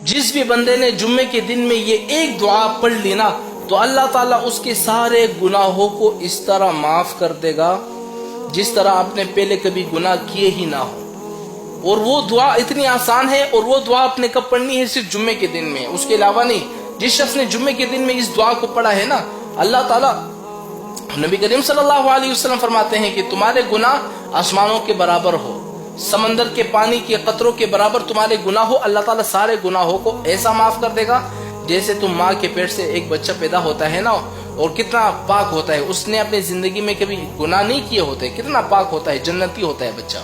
جس بھی بندے نے جمعے کے دن میں یہ ایک دعا پڑھ لی نا تو اللہ تعالیٰ اس کے سارے گناہوں کو اس طرح معاف کر دے گا جس طرح آپ نے پہلے کبھی گناہ کیے ہی نہ ہو. اور وہ دعا اتنی آسان ہے، اور وہ دعا آپ نے کب پڑھنی ہے؟ صرف جمعے کے دن میں، اس کے علاوہ نہیں. جس شخص نے جمعے کے دن میں اس دعا کو پڑھا ہے نا، اللہ تعالیٰ، نبی کریم صلی اللہ علیہ وسلم فرماتے ہیں کہ تمہارے گناہ آسمانوں کے برابر ہو، سمندر کے پانی کے قطروں کے برابر تمہارے گناہ ہو، اللہ تعالیٰ سارے گناہوں کو ایسا معاف کر دے گا جیسے تم ماں کے پیٹ سے ایک بچہ پیدا ہوتا ہے نا، اور کتنا پاک ہوتا ہے، اس نے اپنی زندگی میں کبھی گناہ نہیں کیے ہوتے، کتنا پاک ہوتا ہے، جنتی ہوتا ہے بچہ.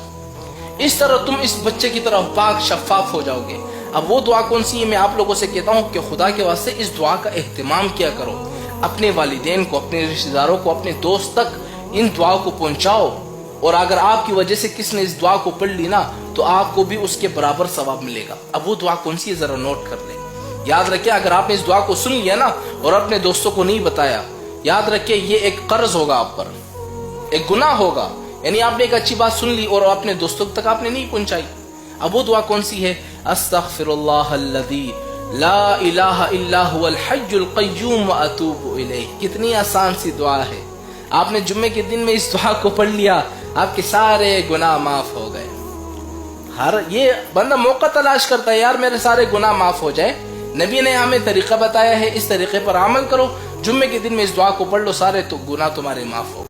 اس طرح تم اس بچے کی طرح پاک شفاف ہو جاؤ گے. اب وہ دعا کون سی ہے؟ میں آپ لوگوں سے کہتا ہوں کہ خدا کے واسطے اس دعا کا اہتمام کیا کرو، اپنے والدین کو، اپنے رشتہ داروں کو، اپنے دوست تک ان دعا کو پہنچاؤ. اور اگر آپ کی وجہ سے کس نے اس دعا کو پڑھ لی نا تو آپ کو بھی اس کے برابر ثواب ملے گا. اب وہ دعا کون سی ہے ذرا نوٹ کر لیں. یاد رکھیں، اگر آپ نے اس دعا کو سن لیا نا اور اپنے دوستوں کو نہیں بتایا، یاد رکھیں یہ ایک قرض ہوگا آپ پر، ایک گناہ ہوگا. یعنی آپ نے ایک اچھی بات سن لی اور اپنے دوستوں تک آپ نے نہیں پہنچائی. اب وہ دعا کون سی ہے؟ استغفر اللہ الذی لا الہ الا هو الحی القیوم واتوب الیہ. کتنی آسان سی دعا ہے. آپ نے جمعے کے دن میں اس دعا کو پڑھ لیا، آپ کے سارے گناہ معاف ہو گئے. یہ بندہ موقع تلاش کرتا ہے، یار میرے سارے گناہ معاف ہو جائے. نبی نے ہمیں طریقہ بتایا ہے، اس طریقے پر عمل کرو. جمعے کے دن میں اس دعا کو پڑھ لو، سارے تو گناہ تمہارے معاف ہو.